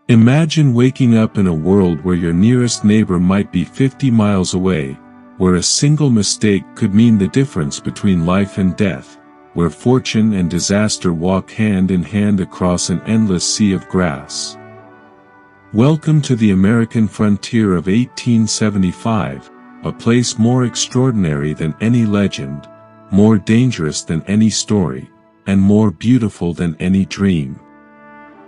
Imagine waking up in a world where your nearest neighbor might be 50 miles away, where a single mistake could mean the difference between life and death, where fortune and disaster walk hand in hand across an endless sea of grass. Welcome to the American frontier of 1875, a place more extraordinary than any legend, more dangerous than any story, and more beautiful than any dream.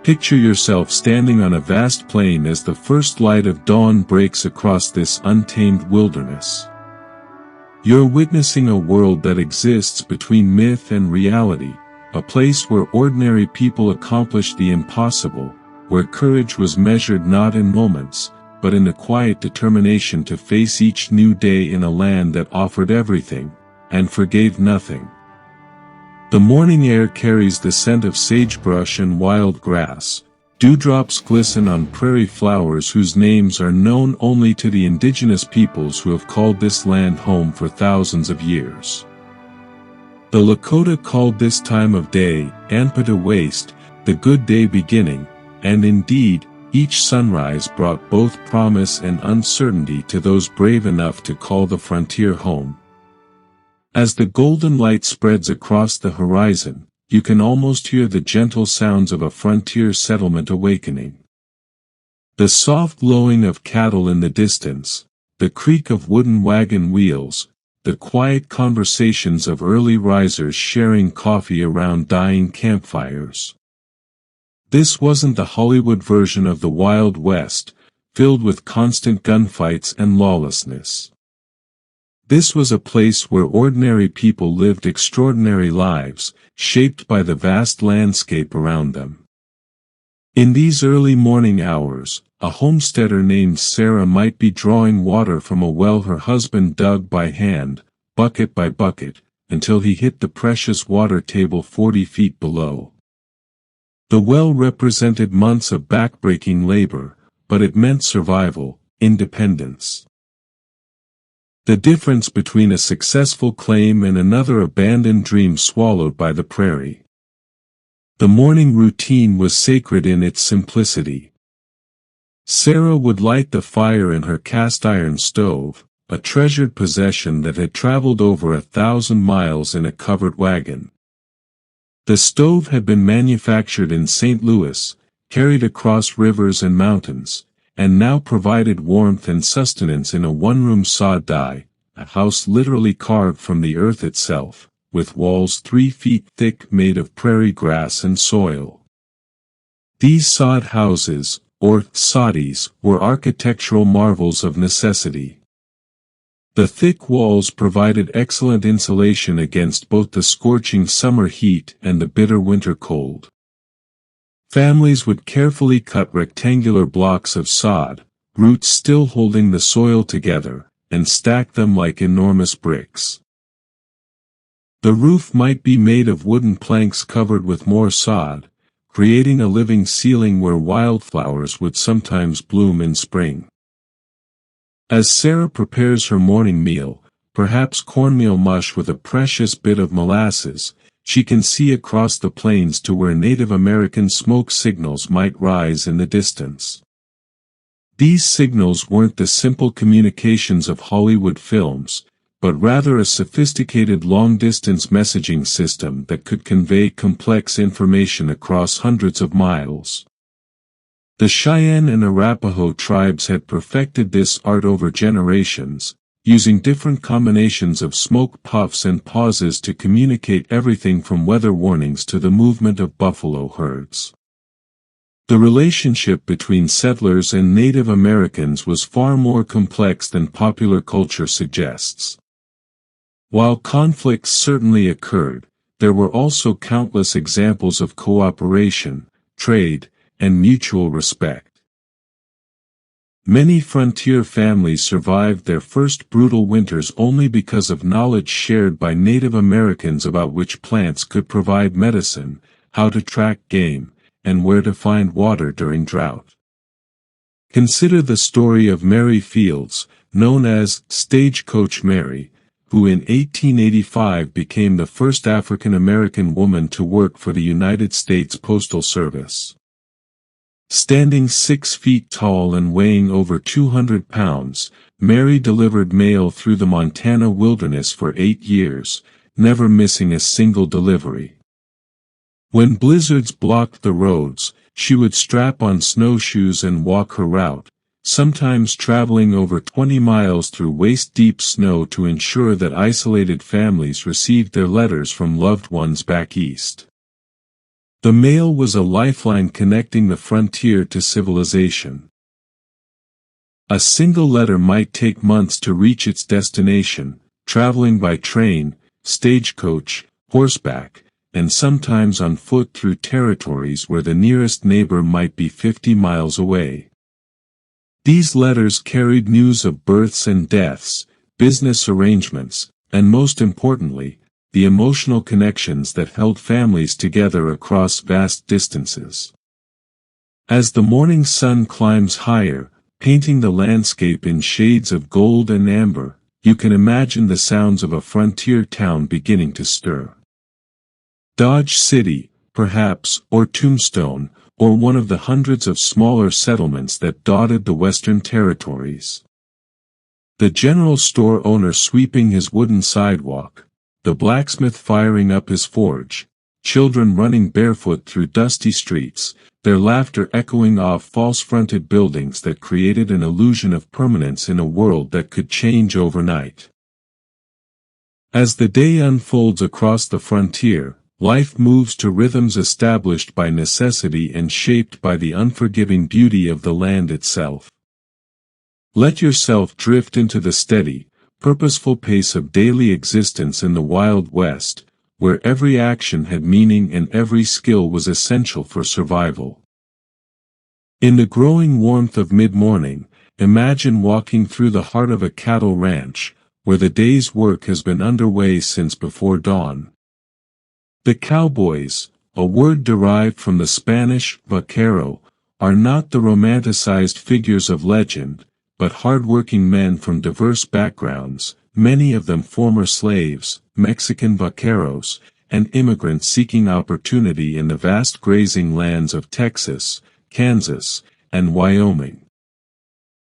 Picture yourself standing on a vast plain as the first light of dawn breaks across this untamed wilderness. You're witnessing a world that exists between myth and reality, a place where ordinary people accomplished the impossible, where courage was measured not in moments, but in a quiet determination to face each new day in a land that offered everything, and forgave nothing. The morning air carries the scent of sagebrush and wild grass. Dewdrops glisten on prairie flowers whose names are known only to the indigenous peoples who have called this land home for thousands of years. The Lakota called this time of day, Anpata Waste, the good day beginning, and indeed, each sunrise brought both promise and uncertainty to those brave enough to call the frontier home. As the golden light spreads across the horizon, you can almost hear the gentle sounds of a frontier settlement awakening. The soft lowing of cattle in the distance, the creak of wooden wagon wheels, the quiet conversations of early risers sharing coffee around dying campfires. This wasn't the Hollywood version of the Wild West, filled with constant gunfights and lawlessness. This was a place where ordinary people lived extraordinary lives, shaped by the vast landscape around them. In these early morning hours, a homesteader named Sarah might be drawing water from a well her husband dug by hand, bucket by bucket, until he hit the precious water table 40 feet below. The well represented months of backbreaking labor, but it meant survival, independence. The difference between a successful claim and another abandoned dream swallowed by the prairie. The morning routine was sacred in its simplicity. Sarah would light the fire in her cast-iron stove, a treasured possession that had traveled over 1,000 miles in a covered wagon. The stove had been manufactured in St. Louis, carried across rivers and mountains, and now provided warmth and sustenance in a one-room sod-dye, a house literally carved from the earth itself, with walls 3 feet thick made of prairie grass and soil. These sod houses, or soddies, were architectural marvels of necessity. The thick walls provided excellent insulation against both the scorching summer heat and the bitter winter cold. Families would carefully cut rectangular blocks of sod, roots still holding the soil together, and stack them like enormous bricks. The roof might be made of wooden planks covered with more sod, creating a living ceiling where wildflowers would sometimes bloom in spring. As Sarah prepares her morning meal, perhaps cornmeal mush with a precious bit of molasses, she can see across the plains to where Native American smoke signals might rise in the distance. These signals weren't the simple communications of Hollywood films, but rather a sophisticated long-distance messaging system that could convey complex information across hundreds of miles. The Cheyenne and Arapaho tribes had perfected this art over generations, using different combinations of smoke puffs and pauses to communicate everything from weather warnings to the movement of buffalo herds. The relationship between settlers and Native Americans was far more complex than popular culture suggests. While conflicts certainly occurred, there were also countless examples of cooperation, trade, and mutual respect. Many frontier families survived their first brutal winters only because of knowledge shared by Native Americans about which plants could provide medicine, how to track game, and where to find water during drought. Consider the story of Mary Fields, known as Stagecoach Mary, who in 1885 became the first African American woman to work for the United States Postal Service. Standing 6 feet tall and weighing over 200 pounds, Mary delivered mail through the Montana wilderness for 8 years, never missing a single delivery. When blizzards blocked the roads, she would strap on snowshoes and walk her route, sometimes traveling over 20 miles through waist-deep snow to ensure that isolated families received their letters from loved ones back east. The mail was a lifeline connecting the frontier to civilization. A single letter might take months to reach its destination, traveling by train, stagecoach, horseback, and sometimes on foot through territories where the nearest neighbor might be 50 miles away. These letters carried news of births and deaths, business arrangements, and most importantly, the emotional connections that held families together across vast distances. As the morning sun climbs higher, painting the landscape in shades of gold and amber, you can imagine the sounds of a frontier town beginning to stir. Dodge City, perhaps, or Tombstone, or one of the hundreds of smaller settlements that dotted the western territories. The general store owner sweeping his wooden sidewalk, the blacksmith firing up his forge, children running barefoot through dusty streets, their laughter echoing off false-fronted buildings that created an illusion of permanence in a world that could change overnight. As the day unfolds across the frontier, life moves to rhythms established by necessity and shaped by the unforgiving beauty of the land itself. Let yourself drift into the steady, purposeful pace of daily existence in the Wild West, where every action had meaning and every skill was essential for survival. In the growing warmth of mid-morning, imagine walking through the heart of a cattle ranch, where the day's work has been underway since before dawn. The cowboys, a word derived from the Spanish vaquero, are not the romanticized figures of legend, but hard-working men from diverse backgrounds, many of them former slaves, Mexican vaqueros, and immigrants seeking opportunity in the vast grazing lands of Texas, Kansas, and Wyoming.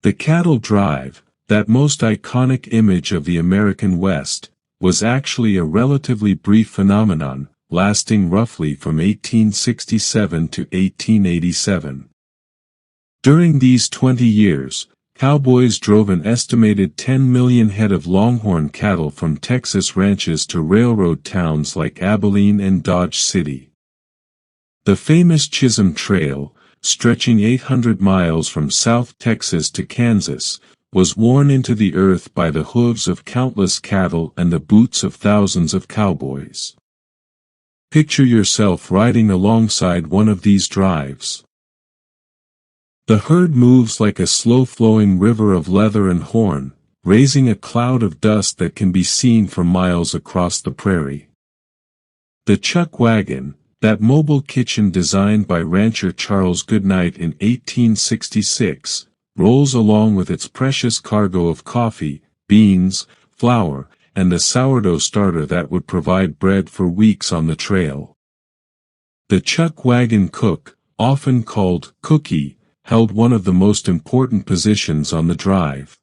The cattle drive, that most iconic image of the American West, was actually a relatively brief phenomenon, lasting roughly from 1867 to 1887. During these 20 years, cowboys drove an estimated 10 million head of longhorn cattle from Texas ranches to railroad towns like Abilene and Dodge City. The famous Chisholm Trail, stretching 800 miles from South Texas to Kansas, was worn into the earth by the hooves of countless cattle and the boots of thousands of cowboys. Picture yourself riding alongside one of these drives. The herd moves like a slow-flowing river of leather and horn, raising a cloud of dust that can be seen for miles across the prairie. The chuck wagon, that mobile kitchen designed by rancher Charles Goodnight in 1866, rolls along with its precious cargo of coffee, beans, flour, and the sourdough starter that would provide bread for weeks on the trail. The chuck wagon cook, often called cookie, held one of the most important positions on the drive.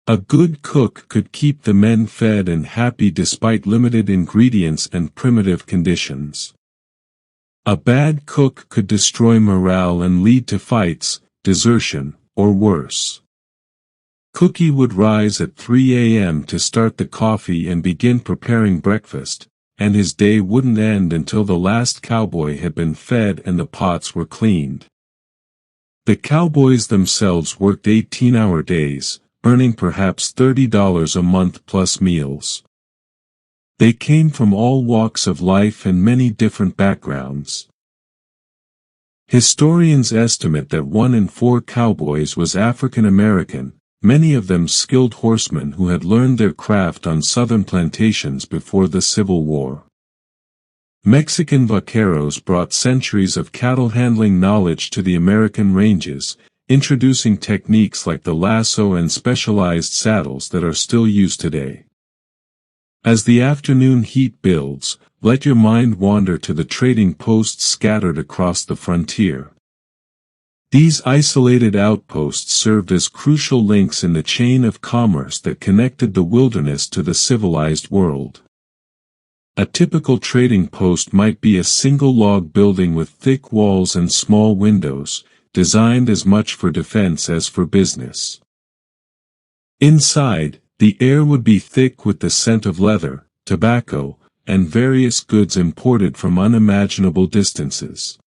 A good cook could keep the men fed and happy despite limited ingredients and primitive conditions. A bad cook could destroy morale and lead to fights, desertion, or worse. Cookie would rise at 3 a.m. to start the coffee and begin preparing breakfast, and his day wouldn't end until the last cowboy had been fed and the pots were cleaned. The cowboys themselves worked 18-hour days, earning perhaps $30 a month plus meals. They came from all walks of life and many different backgrounds. Historians estimate that 1 in 4 cowboys was African American, many of them skilled horsemen who had learned their craft on southern plantations before the Civil War. Mexican vaqueros brought centuries of cattle-handling knowledge to the American ranges, introducing techniques like the lasso and specialized saddles that are still used today. As the afternoon heat builds, let your mind wander to the trading posts scattered across the frontier. These isolated outposts served as crucial links in the chain of commerce that connected the wilderness to the civilized world. A typical trading post might be a single log building with thick walls and small windows, designed as much for defense as for business. Inside, the air would be thick with the scent of leather, tobacco, and various goods imported from unimaginable distances.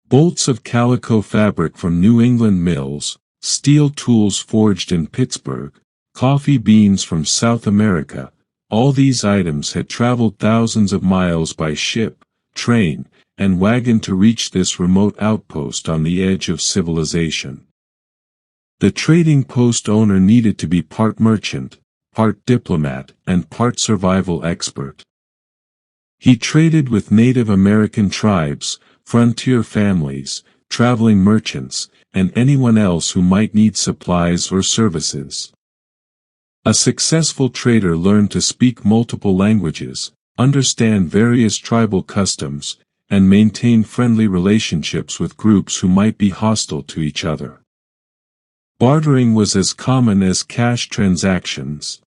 Bolts of calico fabric from New England mills, steel tools forged in Pittsburgh, coffee beans from South America, all these items had traveled thousands of miles by ship, train, and wagon to reach this remote outpost on the edge of civilization. The trading post owner needed to be part merchant, part diplomat, and part survival expert. He traded with Native American tribes, frontier families, traveling merchants, and anyone else who might need supplies or services. A successful trader learned to speak multiple languages, understand various tribal customs, and maintain friendly relationships with groups who might be hostile to each other. Bartering was as common as cash transactions.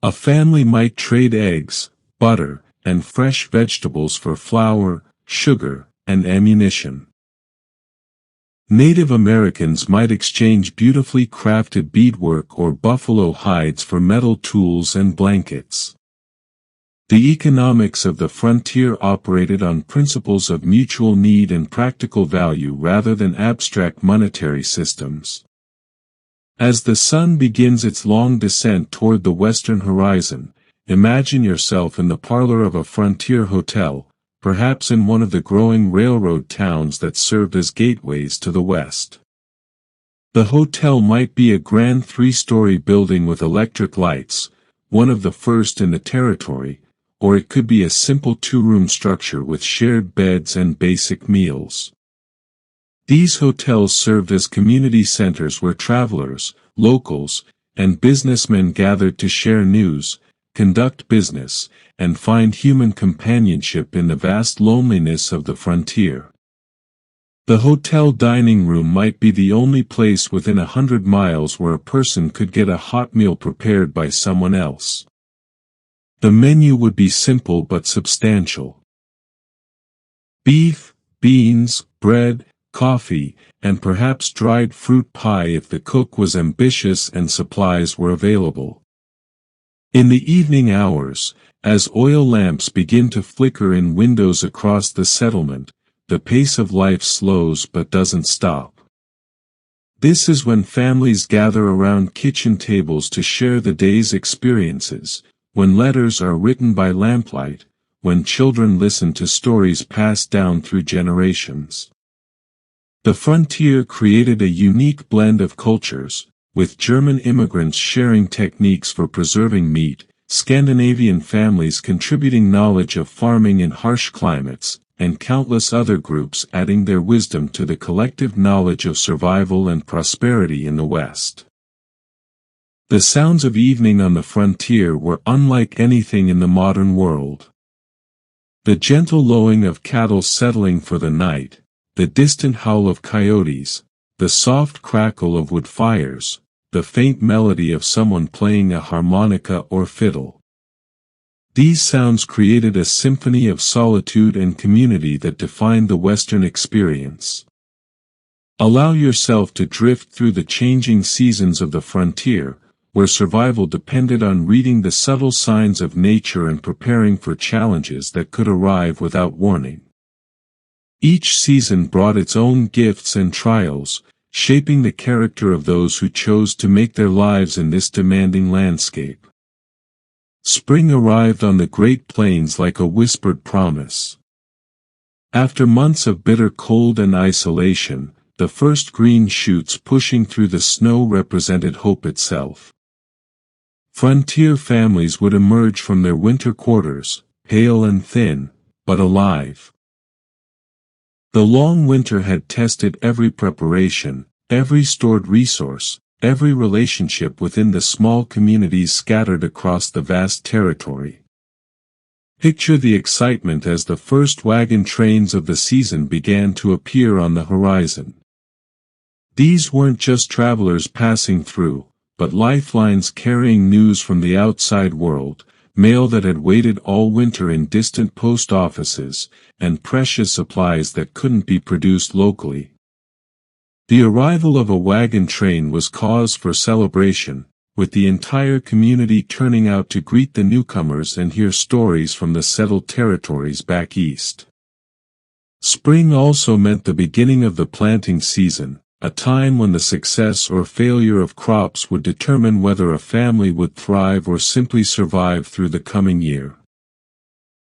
A family might trade eggs, butter, and fresh vegetables for flour, sugar, and ammunition. Native Americans might exchange beautifully crafted beadwork or buffalo hides for metal tools and blankets. The economics of the frontier operated on principles of mutual need and practical value rather than abstract monetary systems. As the sun begins its long descent toward the western horizon, imagine yourself in the parlor of a frontier hotel, perhaps in one of the growing railroad towns that served as gateways to the west. The hotel might be a grand three-story building with electric lights, one of the first in the territory, or it could be a simple two-room structure with shared beds and basic meals. These hotels served as community centers where travelers, locals, and businessmen gathered to share news, conduct business, and find human companionship in the vast loneliness of the frontier. The hotel dining room might be the only place within 100 miles where a person could get a hot meal prepared by someone else. The menu would be simple but substantial. Beef, beans, bread, coffee, and perhaps dried fruit pie if the cook was ambitious and supplies were available. In the evening hours, as oil lamps begin to flicker in windows across the settlement, the pace of life slows but doesn't stop. This is when families gather around kitchen tables to share the day's experiences, when letters are written by lamplight, when children listen to stories passed down through generations. The frontier created a unique blend of cultures, with German immigrants sharing techniques for preserving meat, Scandinavian families contributing knowledge of farming in harsh climates, and countless other groups adding their wisdom to the collective knowledge of survival and prosperity in the West. The sounds of evening on the frontier were unlike anything in the modern world. The gentle lowing of cattle settling for the night, the distant howl of coyotes, the soft crackle of wood fires, the faint melody of someone playing a harmonica or fiddle. These sounds created a symphony of solitude and community that defined the Western experience. Allow yourself to drift through the changing seasons of the frontier, where survival depended on reading the subtle signs of nature and preparing for challenges that could arrive without warning. Each season brought its own gifts and trials, shaping the character of those who chose to make their lives in this demanding landscape. Spring arrived on the Great Plains like a whispered promise. After months of bitter cold and isolation, the first green shoots pushing through the snow represented hope itself. Frontier families would emerge from their winter quarters, pale and thin, but alive. The long winter had tested every preparation, every stored resource, every relationship within the small communities scattered across the vast territory. Picture the excitement as the first wagon trains of the season began to appear on the horizon. These weren't just travelers passing through, but lifelines carrying news from the outside world, mail that had waited all winter in distant post offices, and precious supplies that couldn't be produced locally. The arrival of a wagon train was cause for celebration, with the entire community turning out to greet the newcomers and hear stories from the settled territories back east. Spring also meant the beginning of the planting season, a time when the success or failure of crops would determine whether a family would thrive or simply survive through the coming year.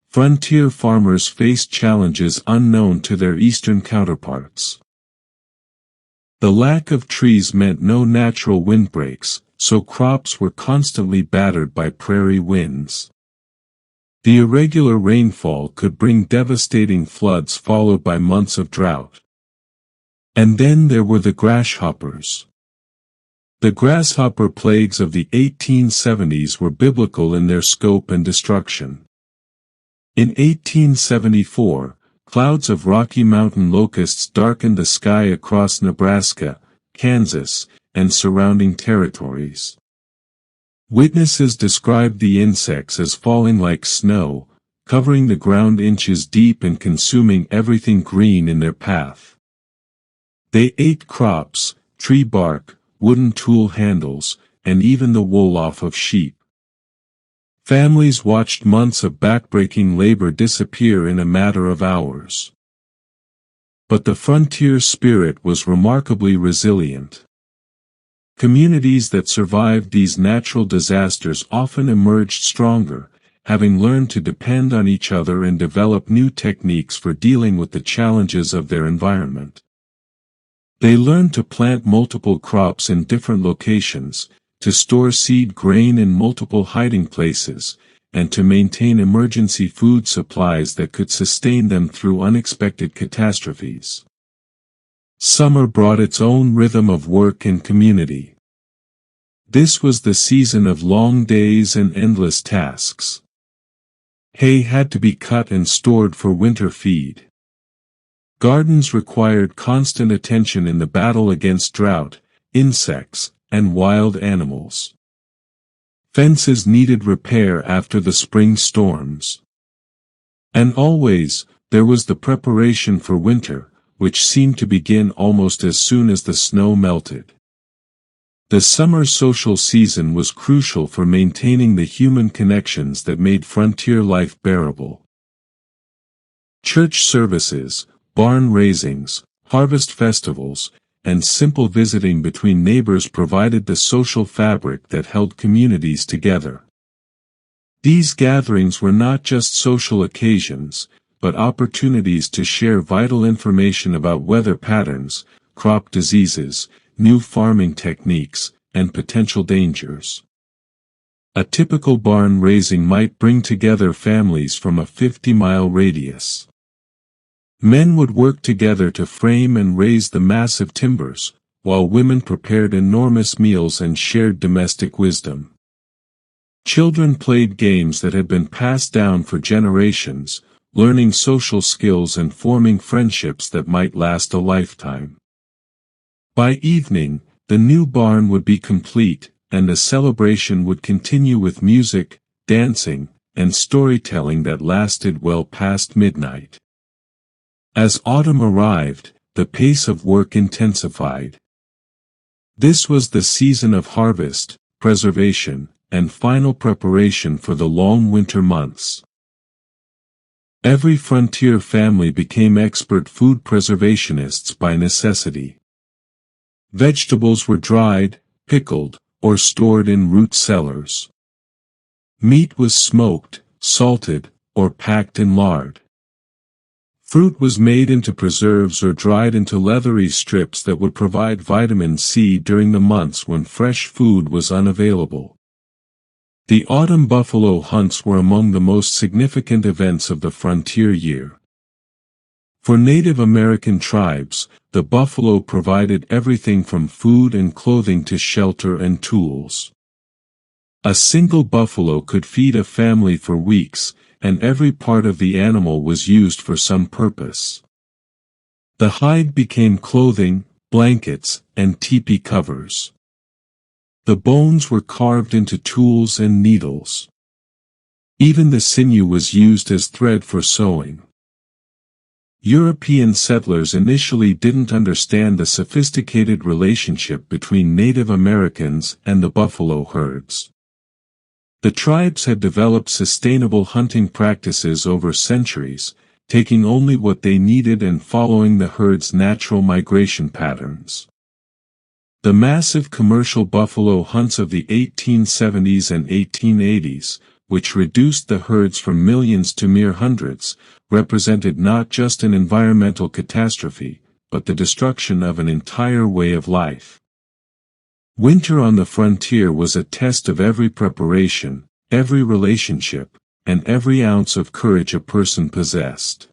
Frontier farmers faced challenges unknown to their eastern counterparts. The lack of trees meant no natural windbreaks, so crops were constantly battered by prairie winds. The irregular rainfall could bring devastating floods followed by months of drought. And then there were the grasshoppers. The grasshopper plagues of the 1870s were biblical in their scope and destruction. In 1874, clouds of Rocky Mountain locusts darkened the sky across Nebraska, Kansas, and surrounding territories. Witnesses described the insects as falling like snow, covering the ground inches deep and consuming everything green in their path. They ate crops, tree bark, wooden tool handles, and even the wool off of sheep. Families watched months of backbreaking labor disappear in a matter of hours. But the frontier spirit was remarkably resilient. Communities that survived these natural disasters often emerged stronger, having learned to depend on each other and develop new techniques for dealing with the challenges of their environment. They learned to plant multiple crops in different locations, to store seed grain in multiple hiding places, and to maintain emergency food supplies that could sustain them through unexpected catastrophes. Summer brought its own rhythm of work and community. This was the season of long days and endless tasks. Hay had to be cut and stored for winter feed. Gardens required constant attention in the battle against drought, insects, and wild animals. Fences needed repair after the spring storms. And always, there was the preparation for winter, which seemed to begin almost as soon as the snow melted. The summer social season was crucial for maintaining the human connections that made frontier life bearable. Church services, barn raisings, harvest festivals, and simple visiting between neighbors provided the social fabric that held communities together. These gatherings were not just social occasions, but opportunities to share vital information about weather patterns, crop diseases, new farming techniques, and potential dangers. A typical barn raising might bring together families from a 50-mile radius. Men would work together to frame and raise the massive timbers, while women prepared enormous meals and shared domestic wisdom. Children played games that had been passed down for generations, learning social skills and forming friendships that might last a lifetime. By evening, the new barn would be complete, and the celebration would continue with music, dancing, and storytelling that lasted well past midnight. As autumn arrived, the pace of work intensified. This was the season of harvest, preservation, and final preparation for the long winter months. Every frontier family became expert food preservationists by necessity. Vegetables were dried, pickled, or stored in root cellars. Meat was smoked, salted, or packed in lard. Fruit was made into preserves or dried into leathery strips that would provide vitamin C during the months when fresh food was unavailable. The autumn buffalo hunts were among the most significant events of the frontier year. For Native American tribes, the buffalo provided everything from food and clothing to shelter and tools. A single buffalo could feed a family for weeks, and every part of the animal was used for some purpose. The hide became clothing, blankets, and teepee covers. The bones were carved into tools and needles. Even the sinew was used as thread for sewing. European settlers initially didn't understand the sophisticated relationship between Native Americans and the buffalo herds. The tribes had developed sustainable hunting practices over centuries, taking only what they needed and following the herd's natural migration patterns. The massive commercial buffalo hunts of the 1870s and 1880s, which reduced the herds from millions to mere hundreds, represented not just an environmental catastrophe, but the destruction of an entire way of life. Winter on the frontier was a test of every preparation, every relationship, and every ounce of courage a person possessed.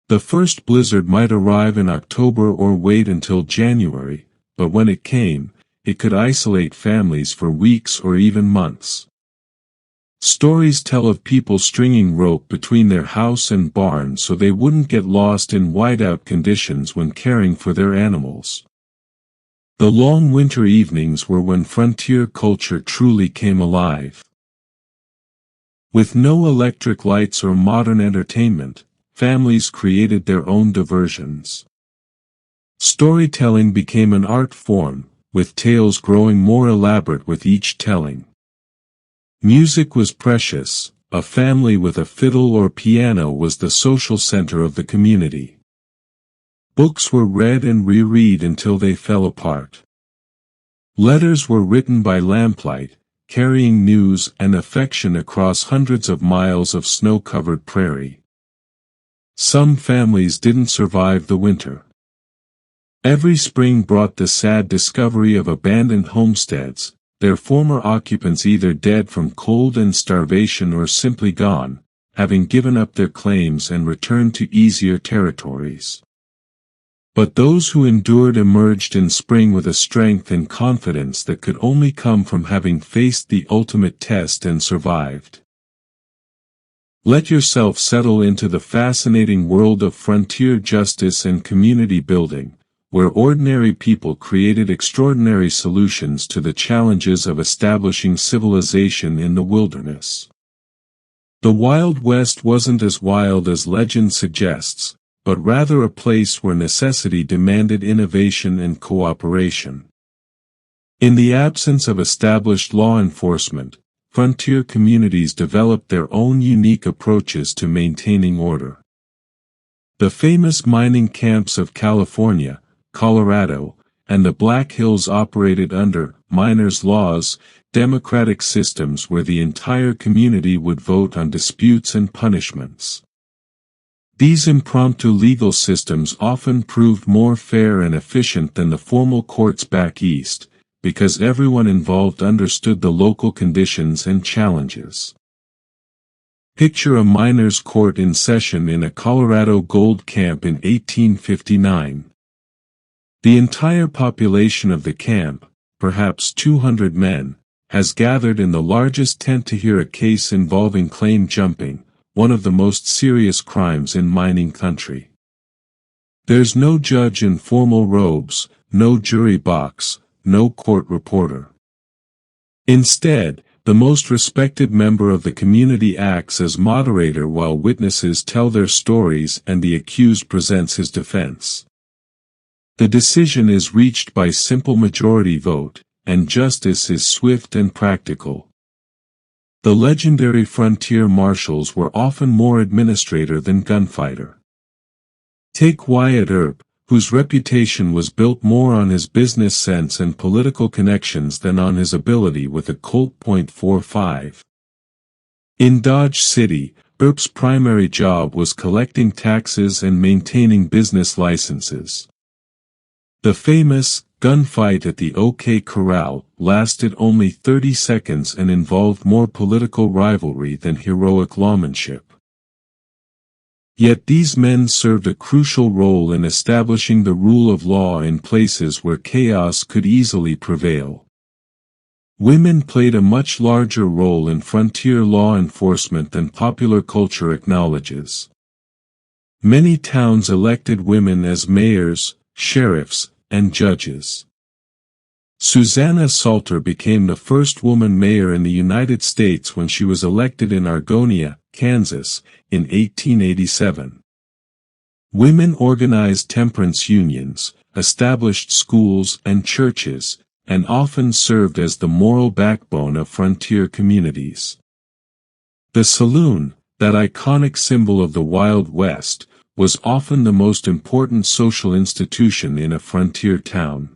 The first blizzard might arrive in October or wait until January, but when it came, it could isolate families for weeks or even months. Stories tell of people stringing rope between their house and barn so they wouldn't get lost in whiteout conditions when caring for their animals. The long winter evenings were when frontier culture truly came alive. With no electric lights or modern entertainment, families created their own diversions. Storytelling became an art form, with tales growing more elaborate with each telling. Music was precious. A family with a fiddle or piano was the social center of the community. Books were read and reread until they fell apart. Letters were written by lamplight, carrying news and affection across hundreds of miles of snow-covered prairie. Some families didn't survive the winter. Every spring brought the sad discovery of abandoned homesteads, their former occupants either dead from cold and starvation or simply gone, having given up their claims and returned to easier territories. But those who endured emerged in spring with a strength and confidence that could only come from having faced the ultimate test and survived. Let yourself settle into the fascinating world of frontier justice and community building, where ordinary people created extraordinary solutions to the challenges of establishing civilization in the wilderness. The Wild West wasn't as wild as legend suggests, but rather a place where necessity demanded innovation and cooperation. In the absence of established law enforcement, frontier communities developed their own unique approaches to maintaining order. The famous mining camps of California, Colorado, and the Black Hills operated under miners' laws, democratic systems where the entire community would vote on disputes and punishments. These impromptu legal systems often proved more fair and efficient than the formal courts back east, because everyone involved understood the local conditions and challenges. Picture a miners' court in session in a Colorado gold camp in 1859. The entire population of the camp, perhaps 200 men, has gathered in the largest tent to hear a case involving claim jumping, one of the most serious crimes in mining country. There's no judge in formal robes, no jury box, no court reporter. Instead, the most respected member of the community acts as moderator while witnesses tell their stories and the accused presents his defense. The decision is reached by simple majority vote, and justice is swift and practical. The legendary frontier marshals were often more administrator than gunfighter. Take Wyatt Earp, whose reputation was built more on his business sense and political connections than on his ability with a Colt .45. In Dodge City, Earp's primary job was collecting taxes and maintaining business licenses. The famous gunfight at the OK Corral lasted only 30 seconds and involved more political rivalry than heroic lawmanship. Yet these men served a crucial role in establishing the rule of law in places where chaos could easily prevail. Women played a much larger role in frontier law enforcement than popular culture acknowledges. Many towns elected women as mayors, sheriffs, and judges. Susanna Salter became the first woman mayor in the United States when she was elected in Argonia, Kansas, in 1887. Women organized temperance unions, established schools and churches, and often served as the moral backbone of frontier communities. The saloon, that iconic symbol of the Wild West, was often the most important social institution in a frontier town.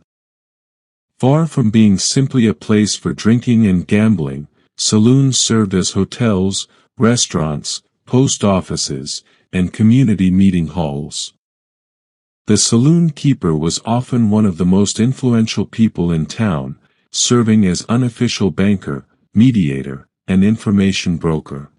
Far from being simply a place for drinking and gambling, saloons served as hotels, restaurants, post offices, and community meeting halls. The saloon keeper was often one of the most influential people in town, serving as unofficial banker, mediator, and information broker.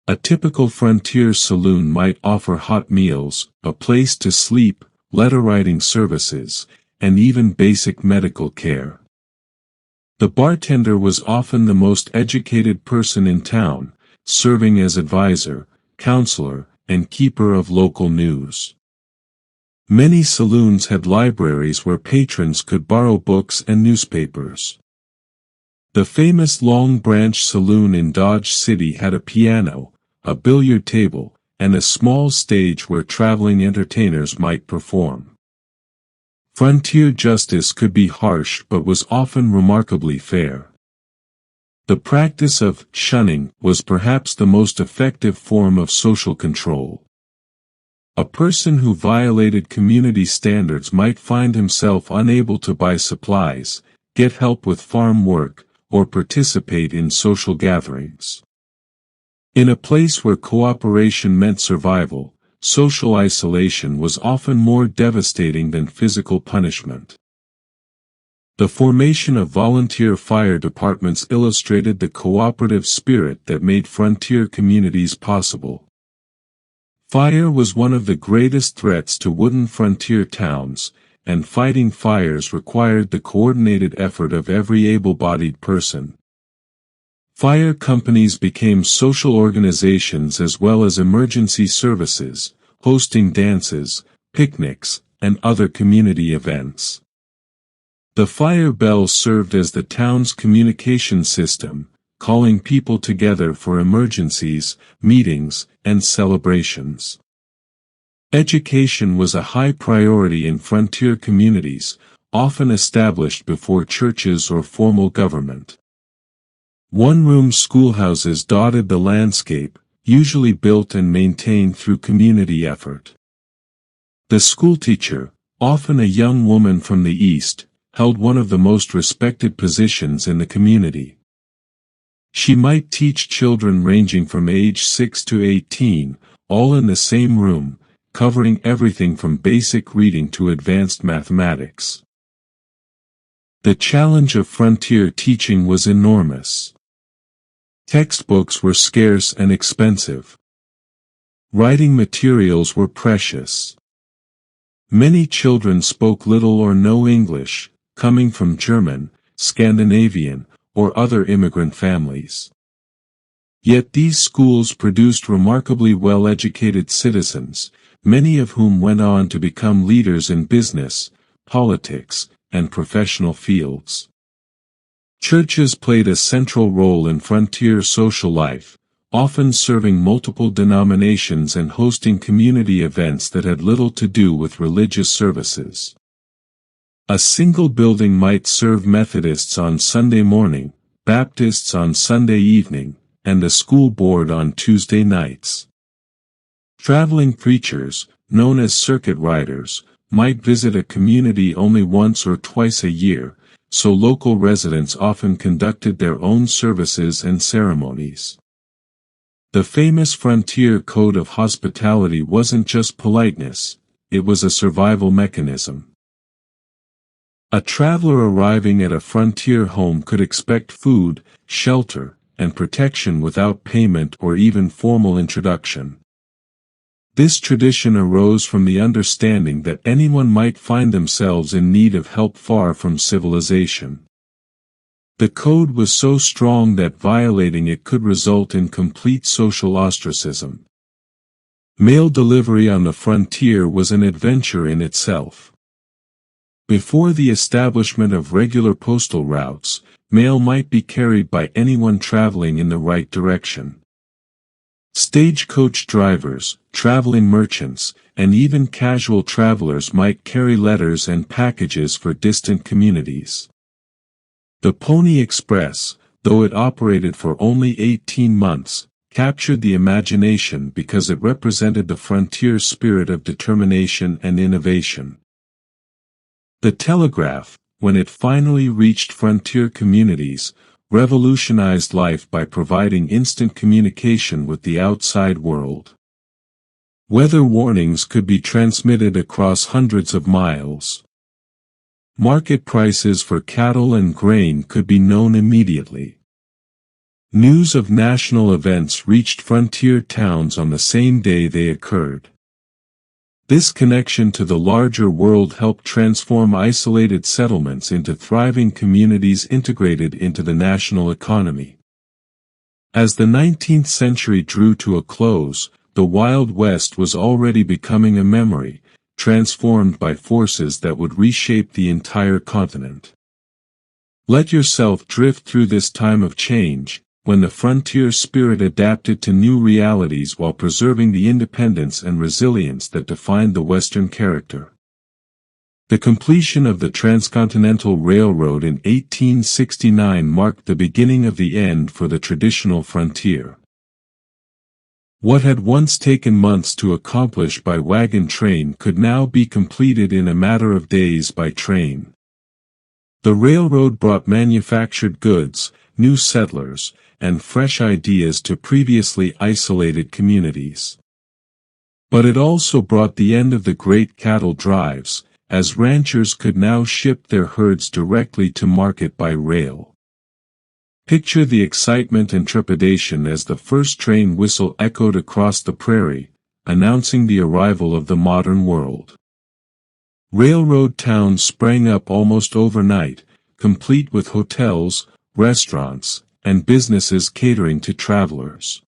A typical frontier saloon might offer hot meals, a place to sleep, letter-writing services, and even basic medical care. The bartender was often the most educated person in town, serving as advisor, counselor, and keeper of local news. Many saloons had libraries where patrons could borrow books and newspapers. The famous Long Branch Saloon in Dodge City had a piano, a billiard table, and a small stage where traveling entertainers might perform. Frontier justice could be harsh but was often remarkably fair. The practice of shunning was perhaps the most effective form of social control. A person who violated community standards might find himself unable to buy supplies, get help with farm work, or participate in social gatherings. In a place where cooperation meant survival, social isolation was often more devastating than physical punishment. The formation of volunteer fire departments illustrated the cooperative spirit that made frontier communities possible. Fire was one of the greatest threats to wooden frontier towns, and fighting fires required the coordinated effort of every able-bodied person. Fire companies became social organizations as well as emergency services, hosting dances, picnics, and other community events. The fire bell served as the town's communication system, calling people together for emergencies, meetings, and celebrations. Education was a high priority in frontier communities, often established before churches or formal government. One-room schoolhouses dotted the landscape, usually built and maintained through community effort. The schoolteacher, often a young woman from the East, held one of the most respected positions in the community. She might teach children ranging from age 6 to 18, all in the same room, covering everything from basic reading to advanced mathematics. The challenge of frontier teaching was enormous. Textbooks were scarce and expensive. Writing materials were precious. Many children spoke little or no English, coming from German, Scandinavian, or other immigrant families. Yet these schools produced remarkably well-educated citizens, many of whom went on to become leaders in business, politics, and professional fields. Churches played a central role in frontier social life, often serving multiple denominations and hosting community events that had little to do with religious services. A single building might serve Methodists on Sunday morning, Baptists on Sunday evening, and the school board on Tuesday nights. Traveling preachers, known as circuit riders, might visit a community only once or twice a year, so local residents often conducted their own services and ceremonies. The famous Frontier Code of Hospitality wasn't just politeness, it was a survival mechanism. A traveler arriving at a frontier home could expect food, shelter, and protection without payment or even formal introduction. This tradition arose from the understanding that anyone might find themselves in need of help far from civilization. The code was so strong that violating it could result in complete social ostracism. Mail delivery on the frontier was an adventure in itself. Before the establishment of regular postal routes, mail might be carried by anyone traveling in the right direction. Stagecoach drivers, traveling merchants, and even casual travelers might carry letters and packages for distant communities. The Pony Express, though it operated for only 18 months, captured the imagination because it represented the frontier spirit of determination and innovation. The telegraph, when it finally reached frontier communities, revolutionized life by providing instant communication with the outside world. Weather warnings could be transmitted across hundreds of miles. Market prices for cattle and grain could be known immediately. News of national events reached frontier towns on the same day they occurred. This connection to the larger world helped transform isolated settlements into thriving communities integrated into the national economy. As the 19th century drew to a close, the Wild West was already becoming a memory, transformed by forces that would reshape the entire continent. Let yourself drift through this time of change, when the frontier spirit adapted to new realities while preserving the independence and resilience that defined the Western character. The completion of the Transcontinental Railroad in 1869 marked the beginning of the end for the traditional frontier. What had once taken months to accomplish by wagon train could now be completed in a matter of days by train. The railroad brought manufactured goods, new settlers, and fresh ideas to previously isolated communities. But it also brought the end of the great cattle drives, as ranchers could now ship their herds directly to market by rail. Picture the excitement and trepidation as the first train whistle echoed across the prairie, announcing the arrival of the modern world. Railroad towns sprang up almost overnight, complete with hotels, restaurants, and businesses catering to travelers.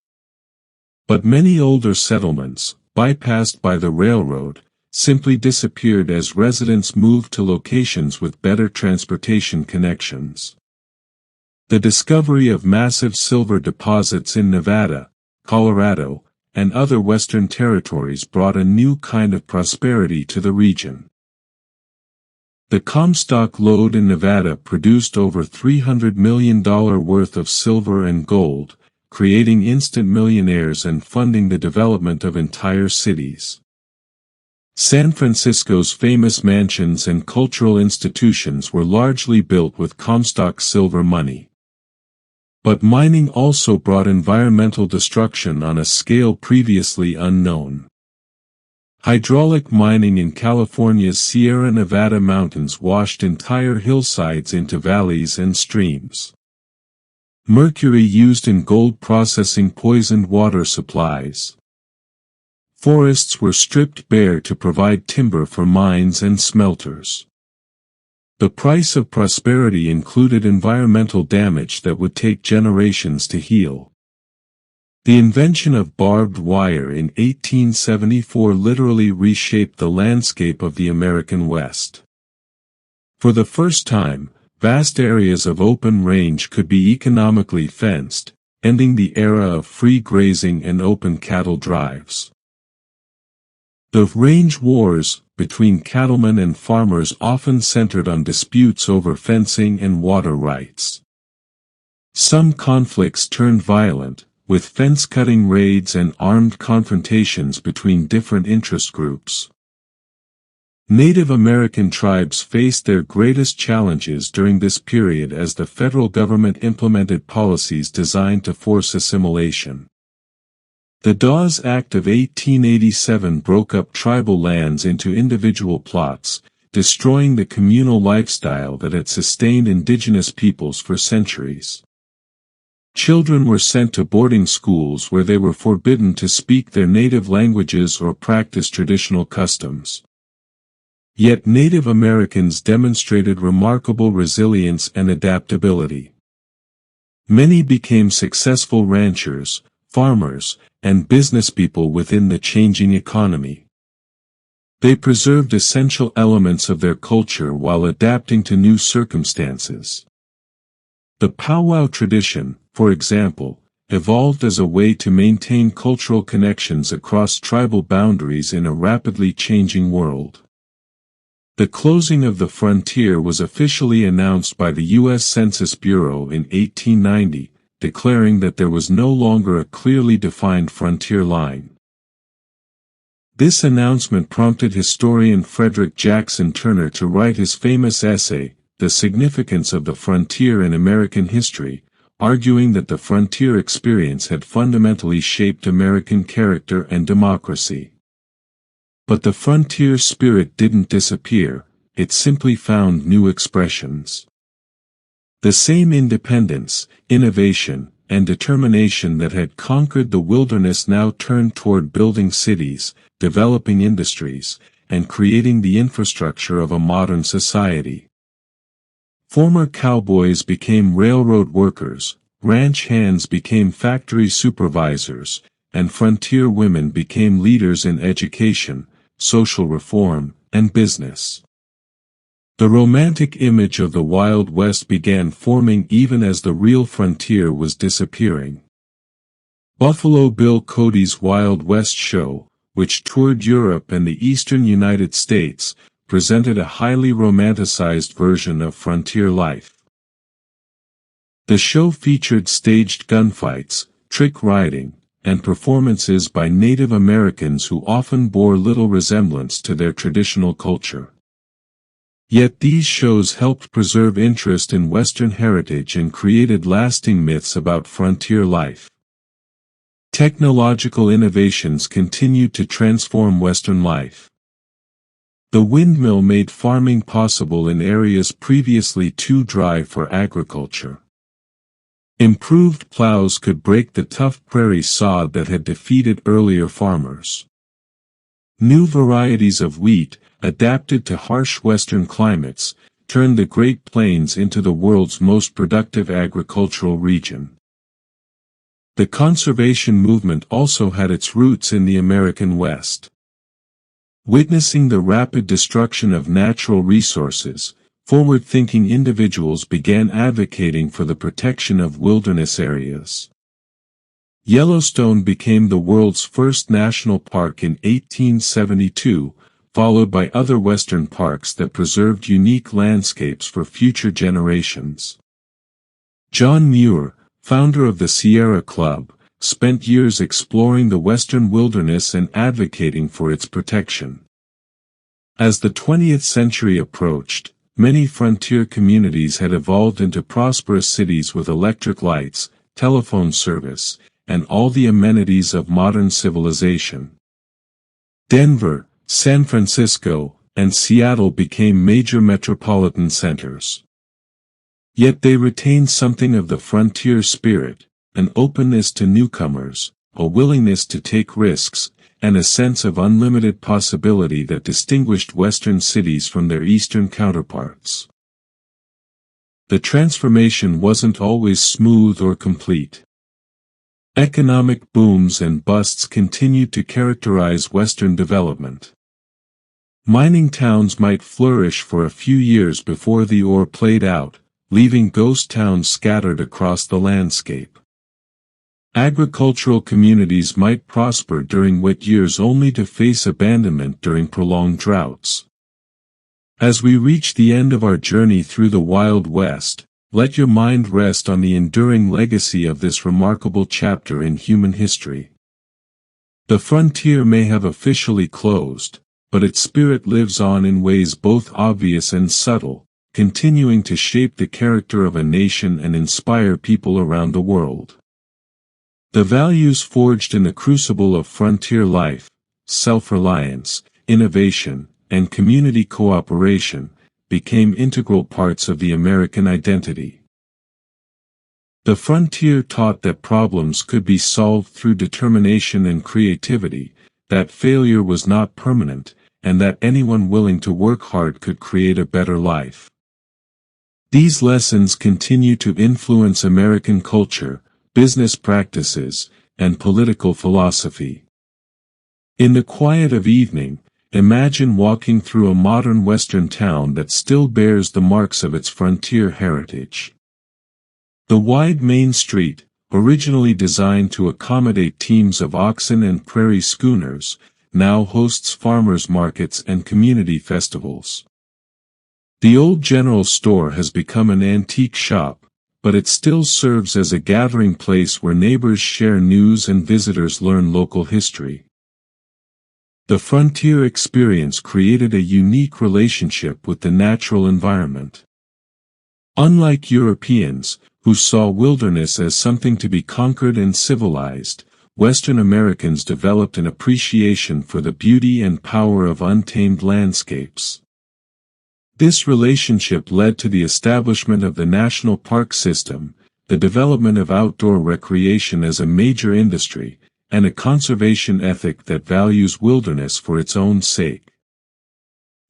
But many older settlements, bypassed by the railroad, simply disappeared as residents moved to locations with better transportation connections. The discovery of massive silver deposits in Nevada, Colorado, and other western territories brought a new kind of prosperity to the region. The Comstock lode in Nevada produced over $300 million worth of silver and gold, creating instant millionaires and funding the development of entire cities. San Francisco's famous mansions and cultural institutions were largely built with Comstock silver money. But mining also brought environmental destruction on a scale previously unknown. Hydraulic mining in California's Sierra Nevada mountains washed entire hillsides into valleys and streams. Mercury used in gold processing poisoned water supplies. Forests were stripped bare to provide timber for mines and smelters. The price of prosperity included environmental damage that would take generations to heal. The invention of barbed wire in 1874 literally reshaped the landscape of the American West. For the first time, vast areas of open range could be economically fenced, ending the era of free grazing and open cattle drives. The range wars between cattlemen and farmers often centered on disputes over fencing and water rights. Some conflicts turned violent, with fence-cutting raids and armed confrontations between different interest groups. Native American tribes faced their greatest challenges during this period as the federal government implemented policies designed to force assimilation. The Dawes Act of 1887 broke up tribal lands into individual plots, destroying the communal lifestyle that had sustained indigenous peoples for centuries. Children were sent to boarding schools where they were forbidden to speak their native languages or practice traditional customs. Yet Native Americans demonstrated remarkable resilience and adaptability. Many became successful ranchers, farmers, and businesspeople within the changing economy. They preserved essential elements of their culture while adapting to new circumstances. The powwow tradition, for example, evolved as a way to maintain cultural connections across tribal boundaries in a rapidly changing world. The closing of the frontier was officially announced by the U.S. Census Bureau in 1890, declaring that there was no longer a clearly defined frontier line. This announcement prompted historian Frederick Jackson Turner to write his famous essay, The Significance of the Frontier in American History, arguing that the frontier experience had fundamentally shaped American character and democracy. But the frontier spirit didn't disappear, it simply found new expressions. The same independence, innovation, and determination that had conquered the wilderness now turned toward building cities, developing industries, and creating the infrastructure of a modern society. Former cowboys became railroad workers, ranch hands became factory supervisors, and frontier women became leaders in education, social reform, and business. The romantic image of the Wild West began forming even as the real frontier was disappearing. Buffalo Bill Cody's Wild West show, which toured Europe and the eastern United States, presented a highly romanticized version of frontier life. The show featured staged gunfights, trick riding, and performances by Native Americans who often bore little resemblance to their traditional culture. Yet these shows helped preserve interest in Western heritage and created lasting myths about frontier life. Technological innovations continued to transform Western life. The windmill made farming possible in areas previously too dry for agriculture. Improved plows could break the tough prairie sod that had defeated earlier farmers. New varieties of wheat, adapted to harsh western climates, turned the Great Plains into the world's most productive agricultural region. The conservation movement also had its roots in the American West. Witnessing the rapid destruction of natural resources, forward-thinking individuals began advocating for the protection of wilderness areas. Yellowstone became the world's first national park in 1872, followed by other western parks that preserved unique landscapes for future generations. John Muir, founder of the Sierra Club, spent years exploring the western wilderness and advocating for its protection. As the 20th century approached, many frontier communities had evolved into prosperous cities with electric lights, telephone service, and all the amenities of modern civilization. Denver, San Francisco, and Seattle became major metropolitan centers. Yet they retained something of the frontier spirit, an openness to newcomers, a willingness to take risks, and a sense of unlimited possibility that distinguished Western cities from their Eastern counterparts. The transformation wasn't always smooth or complete. Economic booms and busts continued to characterize Western development. Mining towns might flourish for a few years before the ore played out, leaving ghost towns scattered across the landscape. Agricultural communities might prosper during wet years only to face abandonment during prolonged droughts. As we reach the end of our journey through the Wild West, let your mind rest on the enduring legacy of this remarkable chapter in human history. The frontier may have officially closed, but its spirit lives on in ways both obvious and subtle, continuing to shape the character of a nation and inspire people around the world. The values forged in the crucible of frontier life, self-reliance, innovation, and community cooperation, became integral parts of the American identity. The frontier taught that problems could be solved through determination and creativity, that failure was not permanent, and that anyone willing to work hard could create a better life. These lessons continue to influence American culture, business practices, and political philosophy. In the quiet of evening, Imagine walking through a modern western town that still bears the marks of its frontier heritage. The wide main street, originally designed to accommodate teams of oxen and prairie schooners, now hosts farmers' markets and community festivals. The old general store has become an antique shop, but it still serves as a gathering place where neighbors share news and visitors learn local history. The frontier experience created a unique relationship with the natural environment. Unlike Europeans, who saw wilderness as something to be conquered and civilized, Western Americans developed an appreciation for the beauty and power of untamed landscapes. This relationship led to the establishment of the national park system, the development of outdoor recreation as a major industry, and a conservation ethic that values wilderness for its own sake.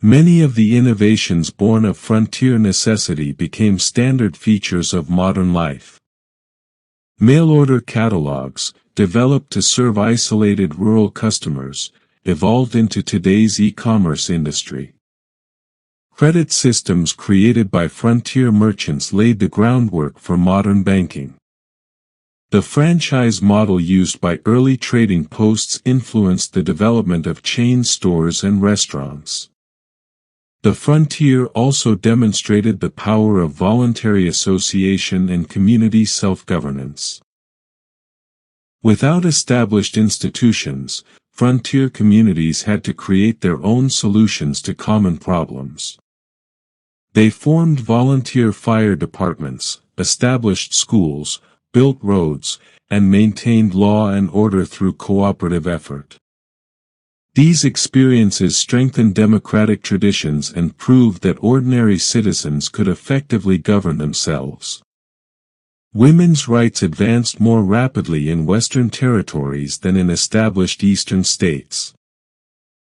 Many of the innovations born of frontier necessity became standard features of modern life. Mail-order catalogs, developed to serve isolated rural customers, evolved into today's e-commerce industry. Credit systems created by frontier merchants laid the groundwork for modern banking. The franchise model used by early trading posts influenced the development of chain stores and restaurants. The frontier also demonstrated the power of voluntary association and community self-governance. Without established institutions, frontier communities had to create their own solutions to common problems. They formed volunteer fire departments, established schools, built roads, and maintained law and order through cooperative effort. These experiences strengthened democratic traditions and proved that ordinary citizens could effectively govern themselves. Women's rights advanced more rapidly in Western territories than in established Eastern states.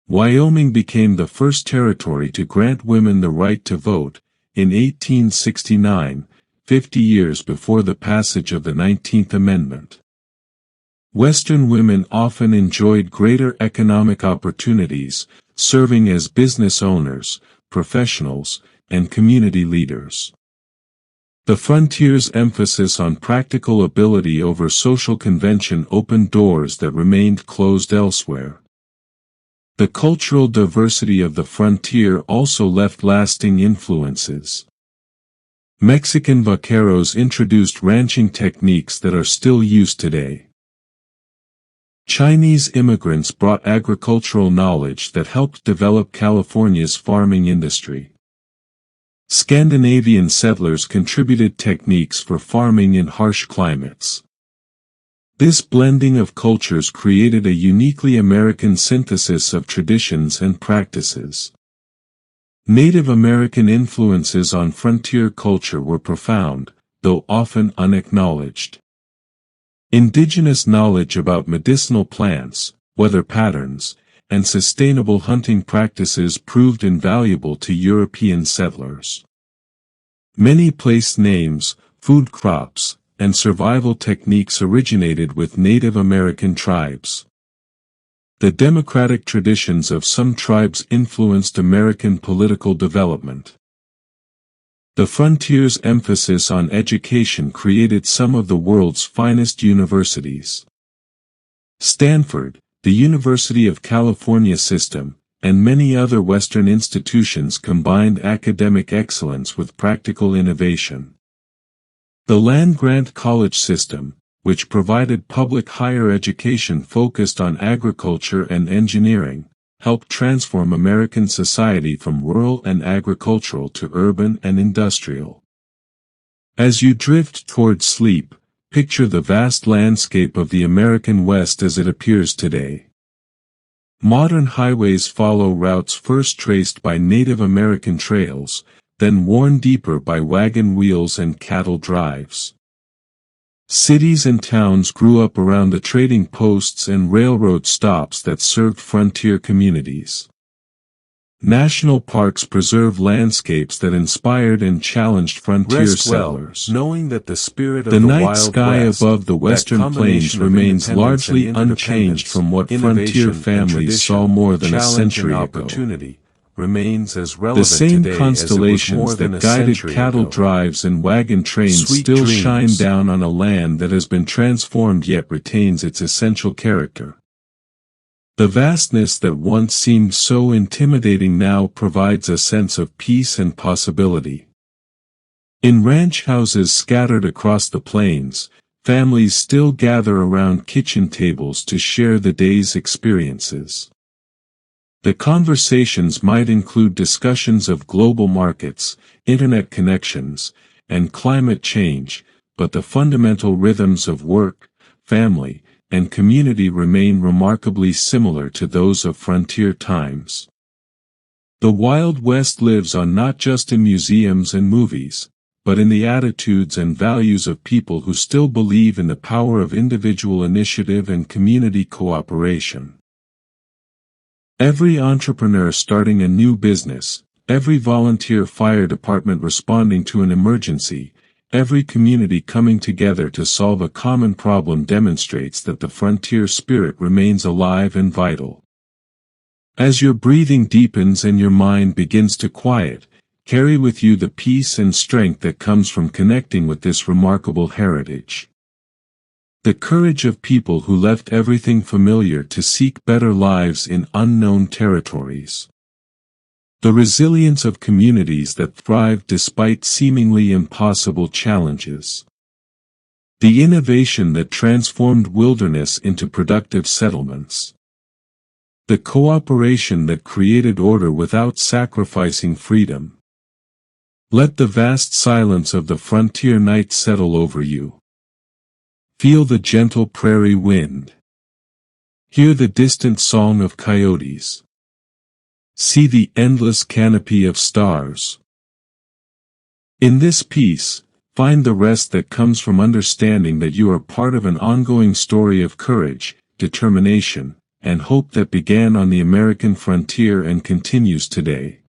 Wyoming became the first territory to grant women the right to vote, in 1869, 50 years before the passage of the 19th Amendment. Western women often enjoyed greater economic opportunities, serving as business owners, professionals, and community leaders. The frontier's emphasis on practical ability over social convention opened doors that remained closed elsewhere. The cultural diversity of the frontier also left lasting influences. Mexican vaqueros introduced ranching techniques that are still used today. Chinese immigrants brought agricultural knowledge that helped develop California's farming industry. Scandinavian settlers contributed techniques for farming in harsh climates. This blending of cultures created a uniquely American synthesis of traditions and practices. Native American influences on frontier culture were profound, though often unacknowledged. Indigenous knowledge about medicinal plants, weather patterns, and sustainable hunting practices proved invaluable to European settlers. Many place names, food crops, and survival techniques originated with Native American tribes. The democratic traditions of some tribes influenced American political development. The frontier's emphasis on education created some of the world's finest universities. Stanford, the University of California system, and many other Western institutions combined academic excellence with practical innovation. The land-grant college system, which provided public higher education focused on agriculture and engineering, helped transform American society from rural and agricultural to urban and industrial. As you drift toward sleep, picture the vast landscape of the American West as it appears today. Modern highways follow routes first traced by Native American trails, then worn deeper by wagon wheels and cattle drives. Cities and towns grew up around the trading posts and railroad stops that served frontier communities. National parks preserve landscapes that inspired and challenged frontier settlers. Knowing that the spirit of the the night Wild sky West, above the western plains remains largely unchanged from what frontier families saw more than a century ago. Remains as relevant the same today constellations that guided cattle drives and wagon trains still shine down on a land that has been transformed yet retains its essential character. The vastness that once seemed so intimidating now provides a sense of peace and possibility. In ranch houses scattered across the plains, families still gather around kitchen tables to share the day's experiences. The conversations might include discussions of global markets, internet connections, and climate change, but the fundamental rhythms of work, family, and community remain remarkably similar to those of frontier times. The Wild West lives on not just in museums and movies, but in the attitudes and values of people who still believe in the power of individual initiative and community cooperation. Every entrepreneur starting a new business, every volunteer fire department responding to an emergency, every community coming together to solve a common problem demonstrates that the frontier spirit remains alive and vital. As your breathing deepens and your mind begins to quiet, carry with you the peace and strength that comes from connecting with this remarkable heritage. The courage of people who left everything familiar to seek better lives in unknown territories. The resilience of communities that thrive despite seemingly impossible challenges. The innovation that transformed wilderness into productive settlements. The cooperation that created order without sacrificing freedom. Let the vast silence of the frontier night settle over you. Feel the gentle prairie wind. Hear the distant song of coyotes. See the endless canopy of stars. In this peace, find the rest that comes from understanding that you are part of an ongoing story of courage, determination, and hope that began on the American frontier and continues today.